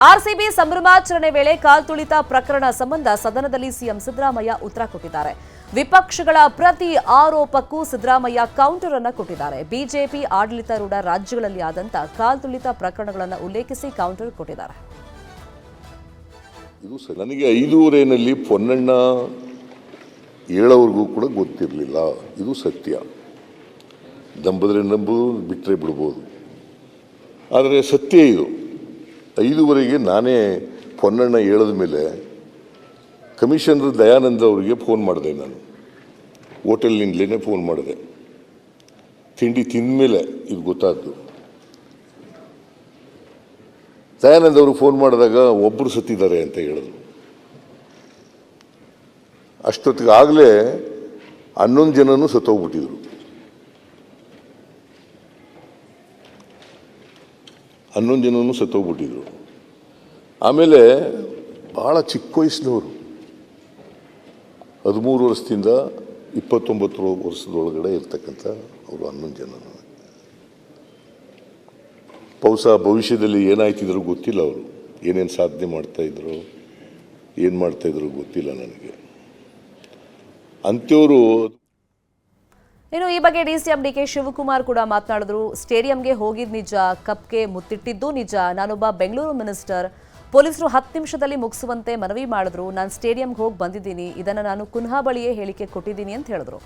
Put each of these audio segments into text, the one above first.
RCB ಸಂಭ್ರಮಾಚರಣೆ ವೇಳೆ ಕಾಲ್ತುಳಿತ ಪ್ರಕರಣ ಸಂಬಂಧ ಸದನದಲ್ಲಿ ಸಿಎಂ ಸಿದ್ದರಾಮಯ್ಯ ಉತ್ತರ ಕೊಟ್ಟಿದ್ದಾರೆ. ವಿಪಕ್ಷಗಳ ಪ್ರತಿ ಆರೋಪಕ್ಕೂ ಸಿದ್ದರಾಮಯ್ಯ ಕೌಂಟರ್ ಅನ್ನು ಕೊಟ್ಟಿದ್ದಾರೆ. ಬಿಜೆಪಿ ಆಡಳಿತಾರೂಢ ರಾಜ್ಯಗಳಲ್ಲಿ ಆದಂತ ಕಾಲ್ತುಳಿತ ಪ್ರಕರಣಗಳನ್ನು ಉಲ್ಲೇಖಿಸಿ ಕೌಂಟರ್ ಕೊಟ್ಟಿದ್ದಾರೆ. ಇದು ನನಗೆ 5:15 ಪೊನ್ನಣ್ಣ ಹೇಳೋವರೆಗೂ ಕೂಡ ಗೊತ್ತಿರಲಿಲ್ಲ. ಇದು ಸತ್ಯ. ನಂಬಿದ್ರೆ ನಂಬುದು, ಬಿಟ್ಟರೆ ಬಿಡ್ಬೋದು. ಆದರೆ ಸತ್ಯ ಇದು. 5:15 ನಾನೇ ಪೊನ್ನಣ್ಣ ಹೇಳದ ಮೇಲೆ ಕಮಿಷನರ್ ದಯಾನಂದ ಅವರಿಗೆ ಫೋನ್ ಮಾಡಿದೆ. ನಾನು ಹೋಟೆಲ್ನಿಂದಲೇ ಫೋನ್ ಮಾಡಿದೆ. ತಿಂಡಿ ತಿಂದ ಮೇಲೆ ಇದು ಗೊತ್ತಾದ್ದು. ದಯಾನಂದ ಅವರು ಫೋನ್ ಮಾಡಿದಾಗ ಒಬ್ಬರು ಸತ್ತಿದ್ದಾರೆ ಅಂತ ಹೇಳಿದ್ರು. ಅಷ್ಟೊತ್ತಿಗೆ ಆಗಲೇ 11 ಜನನೂ ಸತ್ತೋಗ್ಬಿಟ್ಟಿದ್ರು. 11 ಜನನೂ ಸತ್ತೋಗ್ಬಿಟ್ಟಿದ್ರು. ಆಮೇಲೆ ಭಾಳ ಚಿಕ್ಕ ವಯಸ್ಸಿನವರು, 13 ವರ್ಷದಿಂದ 29 ವರ್ಷದೊಳಗಡೆ ಇರ್ತಕ್ಕಂಥ ಅವರು 11 ಜನ. ಬಹುಶಃ ಭವಿಷ್ಯದಲ್ಲಿ ಏನಾಯ್ತಿದ್ರು ಗೊತ್ತಿಲ್ಲ. ಅವರು ಏನೇನು ಸಾಧನೆ ಮಾಡ್ತಾಯಿದ್ರು, ಏನು ಮಾಡ್ತಾಯಿದ್ರು ಗೊತ್ತಿಲ್ಲ ನನಗೆ. ಅಂಥವರು. ಇನ್ನು ಈ ಬಗ್ಗೆ ಡಿಸಿಎಂ ಡಿಕೆ ಶಿವಕುಮಾರ್ ಕೂಡ ಮಾತನಾಡಿದ್ರು. ಸ್ಟೇಡಿಯಂಗೆ ಹೋಗಿದ್ದು ನಿಜ, ಕಪ್ಗೆ ಮುತ್ತಿಟ್ಟಿದ್ದು ನಿಜ. ನಾನೊಬ್ಬ ಬೆಂಗಳೂರು ಮಿನಿಸ್ಟರ್. ಪೊಲೀಸರು 10 ನಿಮಿಷದಲ್ಲಿ ಮುಗಿಸುವಂತೆ ಮನವಿ ಮಾಡಿದ್ರು. ನಾನು ಸ್ಟೇಡಿಯಂಗೆ ಹೋಗಿ ಬಂದಿದ್ದೀನಿ. ಇದನ್ನು ನಾನು ಕುನ್ಹಾ ಬಳಿಯೇ ಹೇಳಿಕೆ ಕೊಟ್ಟಿದ್ದೀನಿ ಅಂತ ಹೇಳಿದ್ರು.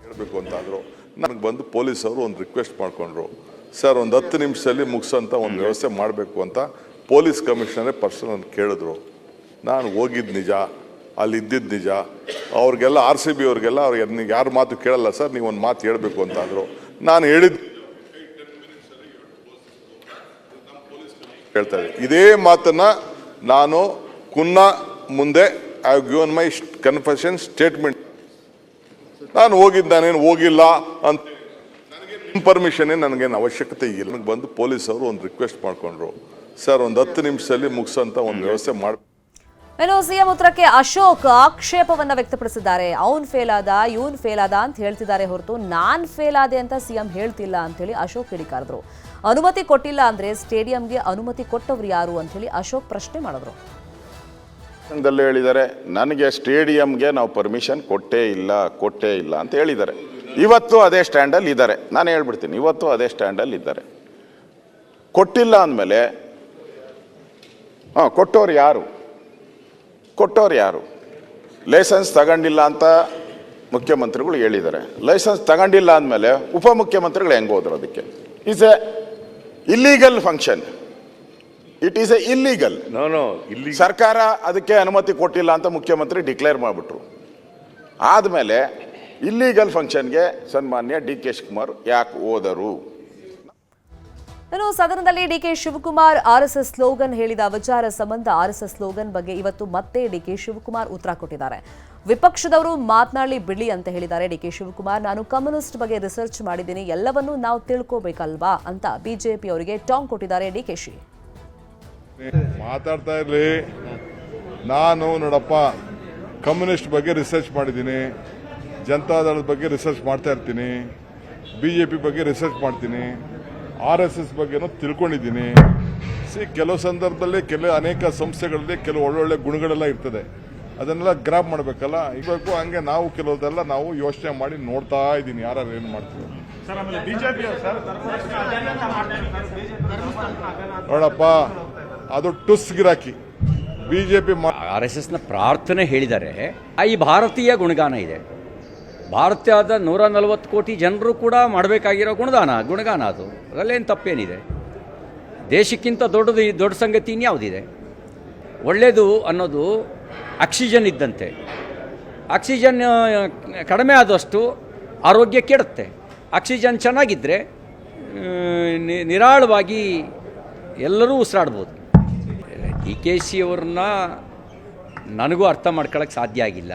ಹೇಳಬೇಕು ಅಂತ ಅಂದರು. ನನಗೆ ಬಂದು ಪೊಲೀಸವರು ಒಂದು ರಿಕ್ವೆಸ್ಟ್ ಮಾಡ್ಕೊಂಡ್ರು, ಸರ್ ಒಂದು 10 ನಿಮಿಷದಲ್ಲಿ ಮುಗಿಸೋಂಥ ಒಂದು ವ್ಯವಸ್ಥೆ ಮಾಡಬೇಕು ಅಂತ ಪೊಲೀಸ್ ಕಮಿಷನರೇ ಪರ್ಸನಲ್ ಕೇಳಿದ್ರು. ನಾನು ಹೋಗಿದ್ದು ನಿಜ, ಅಲ್ಲಿ ಇದ್ದಿದ್ದು ನಿಜ. ಅವ್ರಿಗೆಲ್ಲ RCB ಅವ್ರಿಗೆಲ್ಲ ಅವ್ರಿಗೆ ಯಾರು ಮಾತು ಕೇಳಲ್ಲ ಸರ್, ನೀವು ಒಂದು ಮಾತು ಹೇಳಬೇಕು ಅಂತ ಅಂದರು. ನಾನು ಹೇಳಿದ್ದು ಹೇಳ್ತಾ ಇದ್ದೆ. ಇದೇ ಮಾತನ್ನು ನಾನು ಕುನ್ನಾ ಮುಂದೆ I have given my confession statement. ನಾನು ಹೋಗಿದ್ದು, ನಾನೇನು ಹೋಗಿಲ್ಲ ಅಂತ ಪರ್ಮಿಷನ್ನೇ ನನಗೇನು ಅವಶ್ಯಕತೆ ಇಲ್ಲ. ನನಗೆ ಬಂದು ಪೊಲೀಸವರು ಒಂದು ರಿಕ್ವೆಸ್ಟ್ ಮಾಡ್ಕೊಂಡ್ರು, ಸರ್ ಒಂದು 10 ನಿಮಿಷದಲ್ಲಿ ಮುಗಿಸೋಂಥ ಒಂದು ವ್ಯವಸ್ಥೆ ಮಾಡಿ. ಇನ್ನು ಸಿಎಂ ಉತ್ತರಕ್ಕೆ ಅಶೋಕ್ ಆಕ್ಷೇಪವನ್ನ ವ್ಯಕ್ತಪಡಿಸಿದ್ದಾರೆ. ಅವನ್ ಫೇಲ್ ಆದ, ಇವನ್ ಫೇಲ್ ಆದ ಅಂತ ಹೇಳ್ತಿದ್ದಾರೆ ಹೊರತು ನಾನ್ ಫೇಲ್ ಆದೆ ಅಂತ ಸಿಎಂ ಹೇಳ್ತಿಲ್ಲ ಅಂತ ಹೇಳಿ ಅಶೋಕ್ ಕಿಡಿಕಾರಿದ್ರು. ಅನುಮತಿ ಕೊಟ್ಟಿಲ್ಲ ಅಂದ್ರೆ ಸ್ಟೇಡಿಯಂಗೆ ಅನುಮತಿ ಕೊಟ್ಟವ್ರು ಯಾರು ಅಂತ ಹೇಳಿ ಅಶೋಕ್ ಪ್ರಶ್ನೆ ಮಾಡಿದ್ರು. ಹೇಳಿದ್ದಾರೆ, ನನಗೆ ಸ್ಟೇಡಿಯಂಗೆ ನಾವು ಪರ್ಮಿಷನ್ ಕೊಟ್ಟೇ ಇಲ್ಲ ಅಂತ ಹೇಳಿದ್ದಾರೆ. ಇವತ್ತು ಅದೇ ಸ್ಟ್ಯಾಂಡಲ್ಲಿ ಇದ್ದಾರೆ. ನಾನು ಹೇಳ್ಬಿಡ್ತೀನಿ, ಇವತ್ತು ಅದೇ ಸ್ಟ್ಯಾಂಡಲ್ಲಿ ಇದ್ದಾರೆ. ಕೊಟ್ಟಿಲ್ಲ ಅಂದಮೇಲೆ ಕೊಟ್ಟವ್ರು ಯಾರು? ಲೈಸೆನ್ಸ್ ತಗೊಂಡಿಲ್ಲ ಅಂತ ಮುಖ್ಯಮಂತ್ರಿಗಳು ಹೇಳಿದ್ದಾರೆ. ಲೈಸೆನ್ಸ್ ತಗೊಂಡಿಲ್ಲ ಅಂದಮೇಲೆ ಉಪಮುಖ್ಯಮಂತ್ರಿಗಳು ಹೆಂಗೆ ಹೋದ್ರು? ಅದಕ್ಕೆ is A illegal function. It is A illegal. ಸರ್ಕಾರ ಅದಕ್ಕೆ ಅನುಮತಿ ಕೊಟ್ಟಿಲ್ಲ ಅಂತ ಮುಖ್ಯಮಂತ್ರಿ ಡಿಕ್ಲೇರ್ ಮಾಡಿಬಿಟ್ರು. ಆದಮೇಲೆ ಇಲ್ಲೀಗಲ್ ಫಂಕ್ಷನ್ಗೆ ಸನ್ಮಾನ್ಯ DK ಶಿವಕುಮಾರ್ ಯಾಕೆ ಹೋದರು? ಇನ್ನು ಸದನದಲ್ಲಿ ಡಿಕೆ ಶಿವಕುಮಾರ್ RSS ಸ್ಲೋಗನ್ ಹೇಳಿದ ವಿಚಾರ ಸಂಬಂಧ RSS ಸ್ಲೋಗನ್ ಬಗ್ಗೆ ಇವತ್ತು ಮತ್ತೆ ಡಿಕೆ ಶಿವಕುಮಾರ್ ಉತ್ತರ ಕೊಟ್ಟಿದ್ದಾರೆ. ವಿಪಕ್ಷದವರು ಮಾತನಾಡಲಿ ಬಿಡ್ಲಿ ಅಂತ ಹೇಳಿದ್ದಾರೆ ಡಿಕೆ ಶಿವಕುಮಾರ್. ನಾನು ಕಮ್ಯುನಿಸ್ಟ್ ಬಗ್ಗೆ ರಿಸರ್ಚ್ ಮಾಡಿದ್ದೀನಿ, ಎಲ್ಲವನ್ನೂ ನಾವು ತಿಳ್ಕೋಬೇಕಲ್ವಾ ಅಂತ ಬಿಜೆಪಿ ಅವರಿಗೆ ಟಾಂಗ್ ಕೊಟ್ಟಿದ್ದಾರೆ DKಶಿ. ಮಾತಾಡ್ತಾ ಇರಲಿ. ನಾನು ನೋಡಪ್ಪ, ಕಮ್ಯುನಿಸ್ಟ್ ಬಗ್ಗೆ ರಿಸರ್ಚ್ ಮಾಡಿದ್ದೀನಿ, ಜನತಾದಳದ ಬಗ್ಗೆ ರಿಸರ್ಚ್ ಮಾಡ್ತಾ ಇರ್ತೀನಿ, BJP ಬಗ್ಗೆ ರಿಸರ್ಚ್ ಮಾಡ್ತೀನಿ, RSS ಬಗ್ಗೆನೂ ತಿಳ್ಕೊಂಡಿದ್ದೀನಿ. ಕೆಲವು ಸಂದರ್ಭದಲ್ಲಿ ಅನೇಕ ಸಂಸ್ಥೆಗಳಲ್ಲಿ ಕೆಲವು ಒಳ್ಳೊಳ್ಳೆ ಗುಣಗಳೆಲ್ಲ ಇರ್ತದೆ. ಅದನ್ನೆಲ್ಲ ಗ್ರಾಪ್ ಮಾಡಬೇಕಲ್ಲ, ಇರಬೇಕು. ಹಂಗೆ ನಾವು ಕೆಲವುದೆಲ್ಲ ನಾವು ಯೋಚನೆ ಮಾಡಿ ನೋಡ್ತಾ ಇದ್ದೀನಿ, ಯಾರು ಏನು ಮಾಡ್ತೀವಿ. ನೋಡಪ್ಪ, ಅದು ಟುಸ್ ಗಿರಾಕಿ. BJP RSSನ ಪ್ರಾರ್ಥನೆ ಹೇಳಿದ್ದಾರೆ. ಈ ಭಾರತೀಯ ಗುಣಗಾನ ಇದೆ. ಭಾರತದ 140 ಕೋಟಿ ಜನರು ಕೂಡ ಮಾಡಬೇಕಾಗಿರೋ ಗುಣಗಾನ ಅದು. ಅದರಲ್ಲೇನು ತಪ್ಪೇನಿದೆ? ದೇಶಕ್ಕಿಂತ ದೊಡ್ಡ ಸಂಗತಿ ಇನ್ಯಾವುದಿದೆ? ಒಳ್ಳೆಯದು ಅನ್ನೋದು ಆಕ್ಸಿಜನ್ ಇದ್ದಂತೆ. ಆಕ್ಸಿಜನ್ ಕಡಿಮೆ ಆದಷ್ಟು ಆರೋಗ್ಯ ಕೆಡುತ್ತೆ. ಆಕ್ಸಿಜನ್ ಚೆನ್ನಾಗಿದ್ದರೆ ನಿರಾಳವಾಗಿ ಎಲ್ಲರೂ ಉಸಿರಾಡ್ಬೋದು. DKಶಿ ಅವ್ರನ್ನ ನನಗೂ ಅರ್ಥ ಮಾಡ್ಕೊಳ್ಳೋಕ್ಕೆ ಸಾಧ್ಯ ಆಗಿಲ್ಲ.